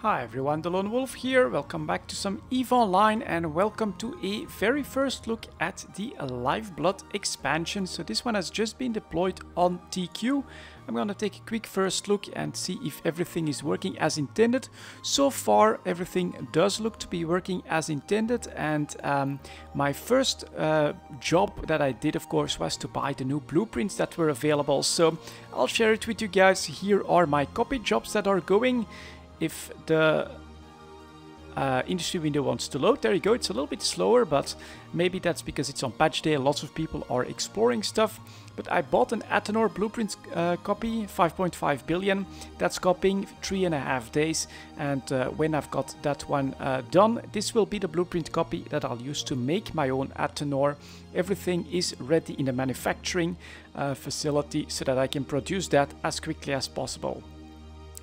Hi everyone, delonewolf here. Welcome back to some EVE Online and welcome to a very first look at the Lifeblood expansion. So this one has just been deployed on TQ. I'm gonna take a quick first look and see if everything is working as intended. So far everything does look to be working as intended, and my first job that I did, of course, was to buy the new blueprints that were available. So I'll share it with you guys. Here are my copy jobs that are going. If the industry window wants to load, there you go. It's a little bit slower, but maybe that's because it's on patch day. Lots of people are exploring stuff. But I bought an Athenor blueprint copy, 5.5 billion. That's copying 3.5 days. And when I've got that one done, this will be the blueprint copy that I'll use to make my own Athenor. Everything is ready in the manufacturing facility so that I can produce that as quickly as possible.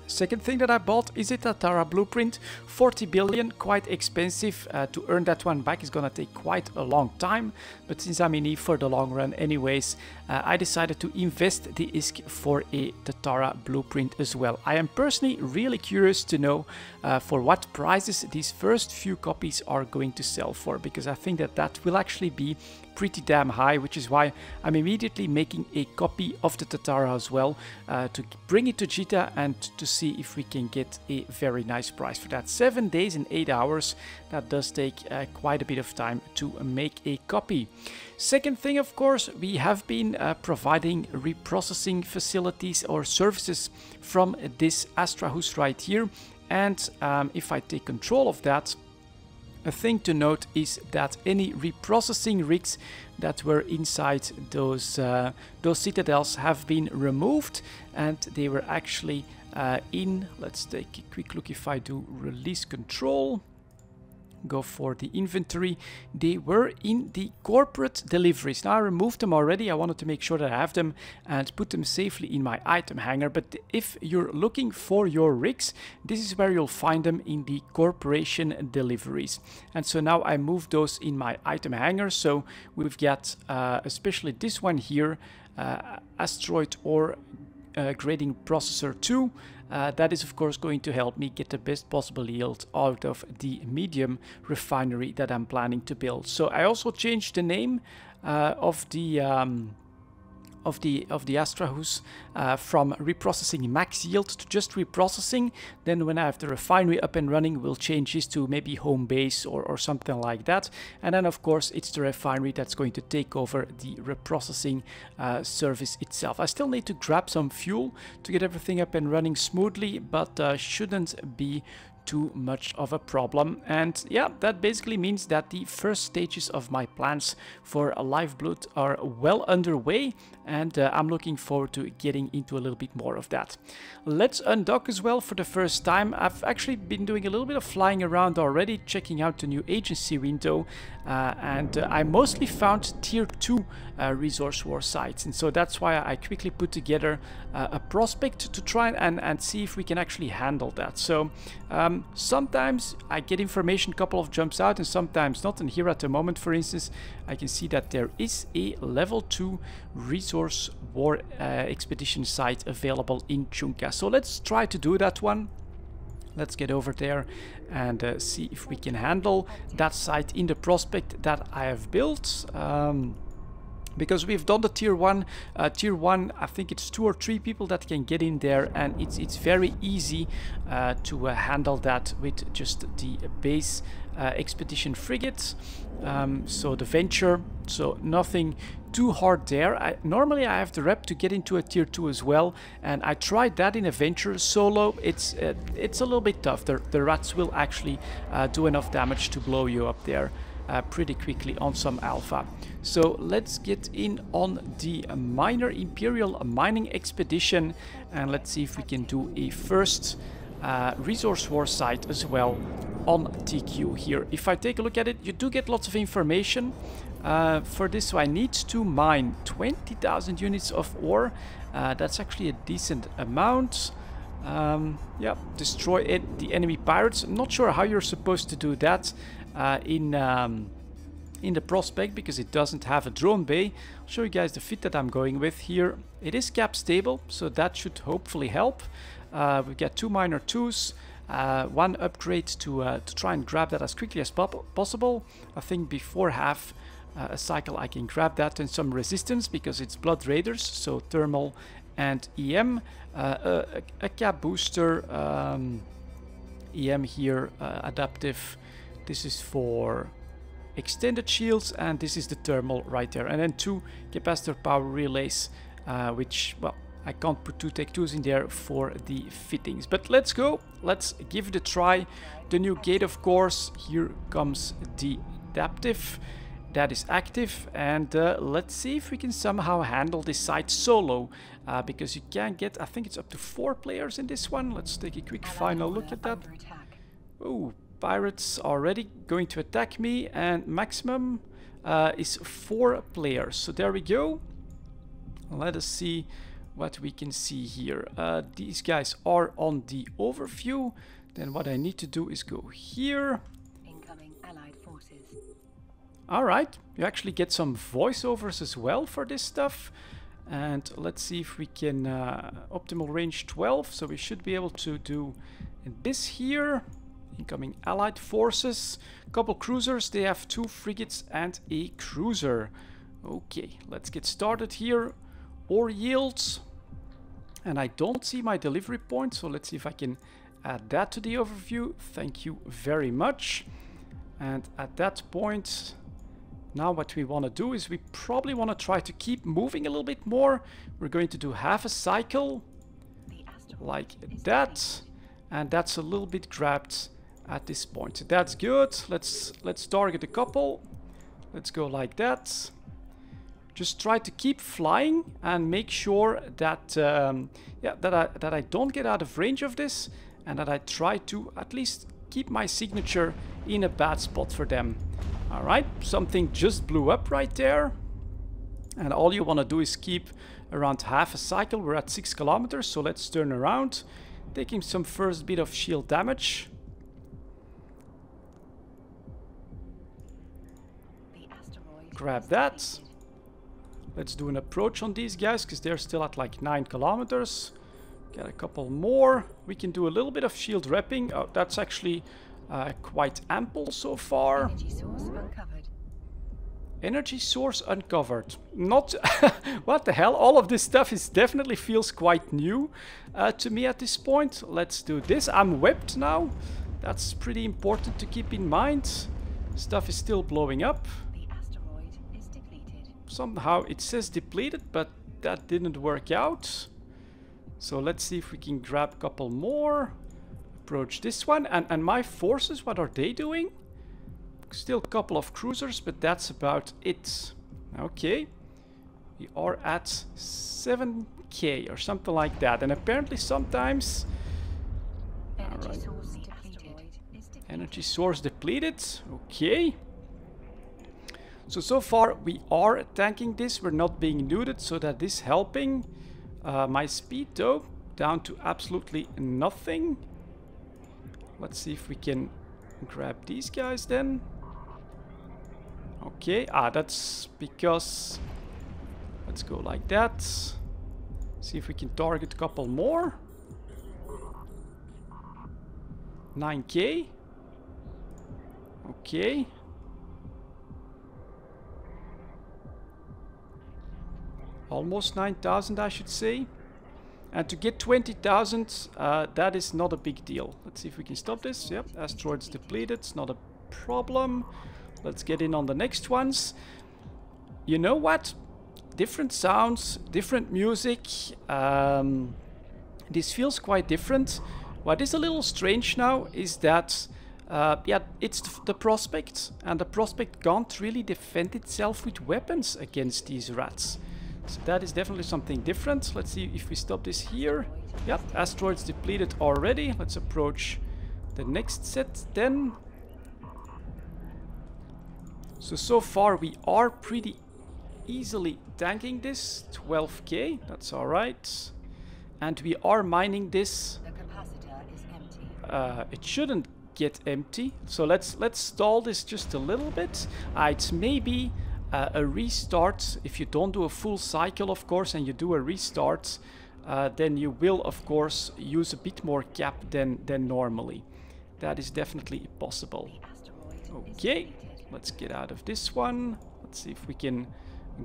Second thing that I bought is a Tatara blueprint, 40 billion, quite expensive. To earn that one back is gonna take quite a long time, but since I'm in EVE for the long run anyways, I decided to invest the ISK for a Tatara blueprint as well. I am personally really curious to know for what prices these first few copies are going to sell for, because I think that that will actually be pretty damn high, which is why I'm immediately making a copy of the Tatara as well to bring it to Jita and to see if we can get a very nice price for that. 7 days and 8 hours, that does take quite a bit of time to make a copy. Second thing, of course, we have been providing reprocessing facilities or services from this Astrahus right here, and if I take control of that, a thing to note is that any reprocessing rigs that were inside those citadels have been removed, and they were actually in, let's take a quick look. If I do release control, go for the inventory, they were in the corporate deliveries. Now I removed them already. I wanted to make sure that I have them and put them safely in my item hanger, but if you're looking for your rigs, this is where you'll find them, in the corporation deliveries. And so now I moved those in my item hanger. So we've got especially this one here, asteroid ore grading processor 2. That is of course going to help me get the best possible yield out of the medium refinery that I'm planning to build. So I also changed the name of the Astrahus from reprocessing max yield to just reprocessing. Then when I have the refinery up and running, we'll change this to maybe home base or something like that. And then of course it's the refinery that's going to take over the reprocessing service itself. I still need to grab some fuel to get everything up and running smoothly, but shouldn't be too much of a problem. And yeah, that basically means that the first stages of my plans for Lifeblood are well underway, and I'm looking forward to getting into a little bit more of that. Let's undock as well for the first time. I've actually been doing a little bit of flying around already, checking out the new agency window, and I mostly found tier 2 resource war sites, and so that's why I quickly put together a prospect to try and see if we can actually handle that. So sometimes I get information, a couple of jumps out, and sometimes not. And here at the moment, for instance, I can see that there is a level 2 resource war expedition site available in Chunka. So let's try to do that one. Let's get over there and see if we can handle that site in the prospect that I have built. Because we've done the tier 1, I think it's 2 or 3 people that can get in there, and it's very easy to handle that with just the base expedition frigates. So the Venture, so nothing too hard there. Normally I have the rep to get into a tier 2 as well, and I tried that in a Venture solo. It's a little bit tough. The rats will actually do enough damage to blow you up there pretty quickly on some alpha. So let's get in on the minor Imperial mining expedition, and let's see if we can do a first resource war site as well on TQ here. If I take a look at it, you do get lots of information for this. So I need to mine 20,000 units of ore. That's actually a decent amount. Yeah, destroy the enemy pirates. I'm not sure how you're supposed to do that in the prospect, because it doesn't have a drone bay. I'll show you guys the fit that I'm going with here. It is cap stable, so that should hopefully help. We've got 2 minor 2s, one upgrade to try and grab that as quickly as possible. I think before half a cycle I can grab that, and some resistance because it's Blood Raiders, so thermal and EM. A cap booster, EM here, adaptive. This is for extended shields, and this is the thermal right there. And then 2 capacitor power relays, which, well, I can't put 2 Tech 2s in there for the fittings. But let's go. Let's give it a try. The new gate, of course. Here comes the adaptive. That is active. And let's see if we can somehow handle this side solo. Because you can get, I think it's up to 4 players in this one. Let's take a quick final look at that. Oh, pirates already going to attack me. And maximum is 4 players. So there we go. Let us see what we can see here. These guys are on the overview. Then what I need to do is go here. Incoming allied forces. Alright, you actually get some voiceovers as well for this stuff. And let's see if we can optimal range 12. So we should be able to do this here. Incoming allied forces. Couple cruisers. They have 2 frigates and a cruiser. Okay, let's get started here. Ore yields. And I don't see my delivery point, so let's see if I can add that to the overview. Thank you very much. And at that point, now what we want to do is we probably want to try to keep moving a little bit more. We're going to do half a cycle like that, and that's a little bit grabbed at this point. So that's good. Let's target a couple. Let's go like that. Just try to keep flying and make sure that that I don't get out of range of this, and that I try to at least keep my signature in a bad spot for them. All right, something just blew up right there, and all you want to do is keep around half a cycle. We're at 6 kilometers, so let's turn around, taking some first bit of shield damage. Grab that. Let's do an approach on these guys, because they're still at like 9 kilometers. Get a couple more. We can do a little bit of shield wrapping. Oh, that's actually quite ample so far. Energy source uncovered. Energy source uncovered. Not... what the hell? All of this stuff is definitely feels quite new to me at this point. Let's do this. I'm webbed now. That's pretty important to keep in mind. Stuff is still blowing up. Somehow it says depleted, but that didn't work out. So let's see if we can grab a couple more. Approach this one. And my forces, what are they doing? Still a couple of cruisers, but that's about it. Okay. We are at 7k or something like that. And apparently sometimes... Alright. Energy source depleted. Okay. So far we are tanking this, we're not being neutered, so that is helping. My speed though, down to absolutely nothing. Let's see if we can grab these guys then. Okay, that's because... Let's go like that. See if we can target a couple more. 9k. Okay. Almost 9,000, I should say. And to get 20,000, that is not a big deal. Let's see if we can stop this. Yep, asteroids depleted, it's not a problem. Let's get in on the next ones. You know what? Different sounds, different music. This feels quite different. What is a little strange now is that yeah, it's the prospect, and the prospect can't really defend itself with weapons against these rats. So that is definitely something different. Let's see if we stop this here. Yep, asteroids depleted already. Let's approach the next set then. So far we are pretty easily tanking this. 12k, that's alright. And we are mining this. The capacitor is empty. It shouldn't get empty. So let's stall this just a little bit. It's maybe a restart. If you don't do a full cycle, of course, and you do a restart, then you will of course use a bit more cap than normally. That is definitely possible. Okay, let's get out of this one. Let's see if we can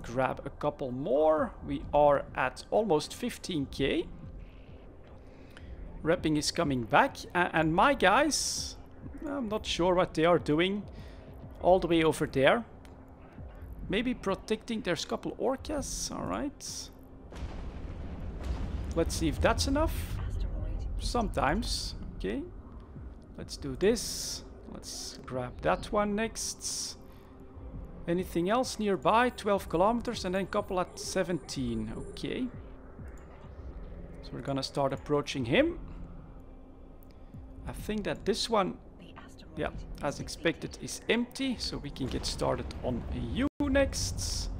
grab a couple more. We are at almost 15k. Repping is coming back, and my guys, I'm not sure what they are doing all the way over there. Maybe protecting. There's a couple orcas. All right. Let's see if that's enough. Sometimes. Okay. Let's do this. Let's grab that one next. Anything else nearby? 12 kilometers and then a couple at 17. Okay. So we're gonna start approaching him. I think that this one, yeah, as expected, is empty. So we can get started on you next.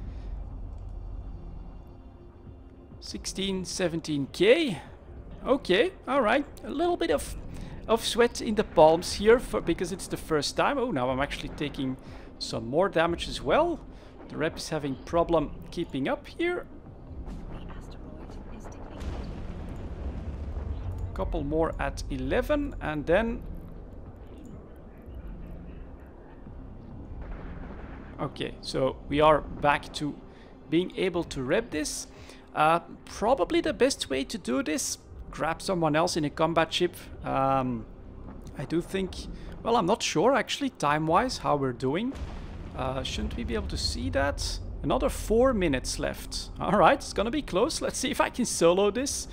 16, 17k. Okay, alright. A little bit of sweat in the palms here because it's the first time. Oh, now I'm actually taking some more damage as well. The rep is having problem keeping up here. Couple more at 11 and then... Okay, so we are back to being able to rep this. Probably the best way to do this, grab someone else in a combat ship. I do think, well, I'm not sure actually time-wise how we're doing. Shouldn't we be able to see that? Another 4 minutes left. Alright, it's gonna be close. Let's see if I can solo this.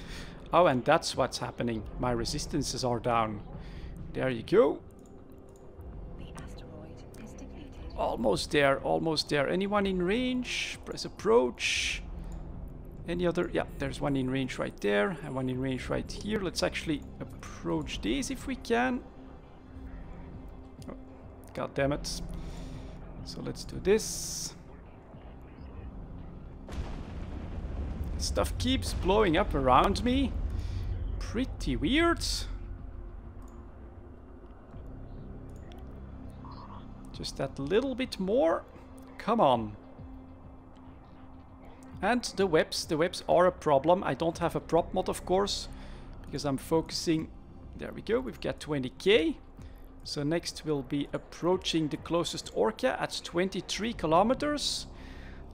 Oh, and that's what's happening. My resistances are down. There you go. Almost there, almost there. Anyone in range? Press approach. Any other? Yeah, there's one in range right there and one in range right here. Let's actually approach these if we can. Oh, God damn it. So let's do this. Stuff keeps blowing up around me. Pretty weird. Just that little bit more. Come on. And the webs are a problem. I don't have a prop mod, of course, because I'm focusing. There we go. We've got 20k. So next we'll be approaching the closest orca at 23 kilometers.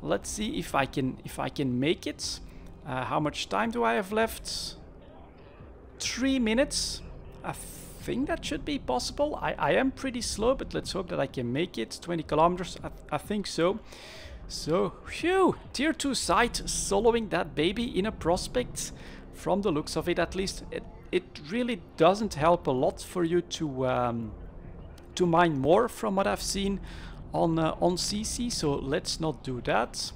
Let's see if I can make it. How much time do I have left? 3 minutes. I think that should be possible. I am pretty slow, but let's hope that I can make it. 20 kilometers, I think so. So, phew, tier 2 site, soloing that baby in a prospect. From the looks of it, at least, it really doesn't help a lot for you to mine more, from what I've seen on CC. So let's not do that.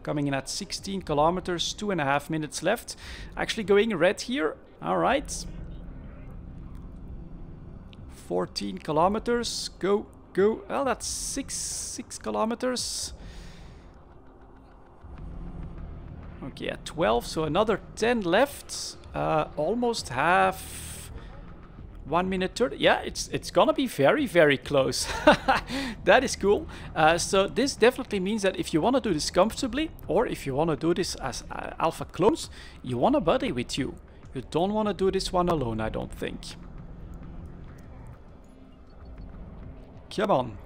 Coming in at 16 kilometers, 2.5 minutes left. Actually going red here. All right. 14 kilometers. Go. Well, that's 6 kilometers. Okay, at 12, so another 10 left. Almost half. 1 minute 30. Yeah, it's gonna be very, very close. That is cool. So this definitely means that if you want to do this comfortably, or if you want to do this as alpha clones, you want a buddy with you. You don't want to do this one alone, I don't think. Come on.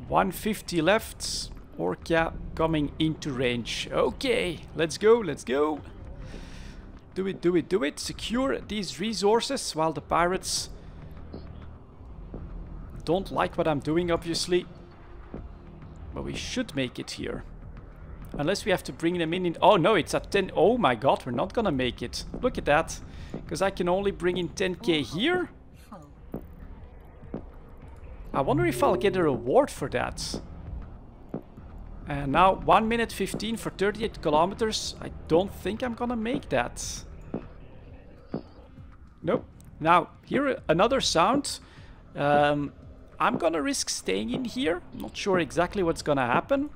150 left. Orca coming into range. Okay, let's go, let's go. Do it, do it, do it. Secure these resources while the pirates don't like what I'm doing, obviously. But we should make it here. Unless we have to bring them in... Oh no, it's at 10. Oh my god, we're not gonna make it. Look at that. Because I can only bring in 10k here. I wonder if I'll get a reward for that. And now 1 minute 15 for 38 kilometers. I don't think I'm gonna make that. Nope. Now, here another sound. I'm gonna risk staying in here. Not sure exactly what's gonna happen.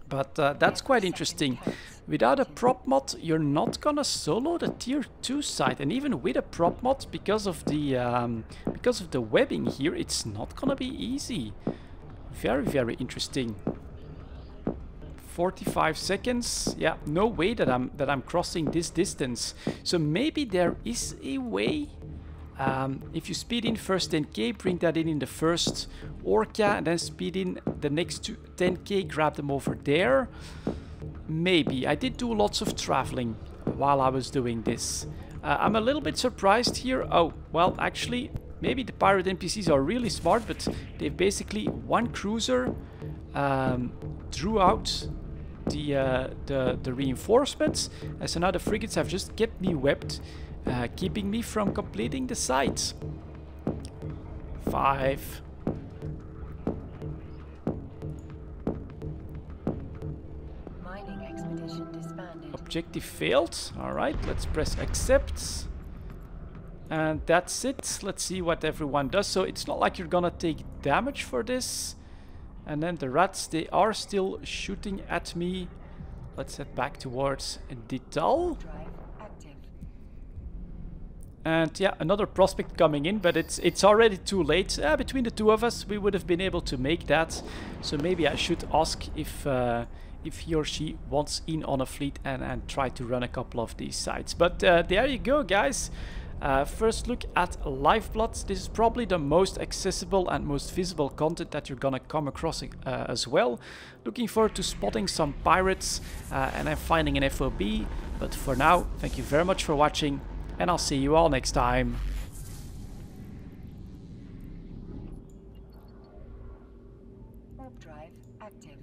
But that's quite interesting. Without a prop mod, you're not gonna solo the tier 2 site. And even with a prop mod, because of the webbing here, it's not gonna be easy. Very, very interesting. 45 seconds. Yeah, no way that I'm crossing this distance. So maybe there is a way. If you speed in first 10k, bring that in the first Orca, and then speed in the next 10k, grab them over there. Maybe. I did do lots of traveling while I was doing this. I'm a little bit surprised here. Oh, well, actually, maybe the pirate NPCs are really smart, but they've basically one cruiser drew out the reinforcements, and so now the frigates have just kept me webbed, keeping me from completing the site. 5. Mining expedition disbanded. Objective failed. Alright, let's press accept. And that's it. Let's see what everyone does. So it's not like you're gonna take damage for this. And then the rats, they are still shooting at me. Let's head back towards Dital. Drive active. And yeah, another prospect coming in, but it's already too late. Between the two of us, we would have been able to make that. So maybe I should ask if he or she wants in on a fleet and try to run a couple of these sites. But there you go, guys. First look at Lifeblood. This is probably the most accessible and most visible content that you're gonna come across as well. Looking forward to spotting some pirates and then finding an FOB. But for now, thank you very much for watching, and I'll see you all next time. Warp drive active.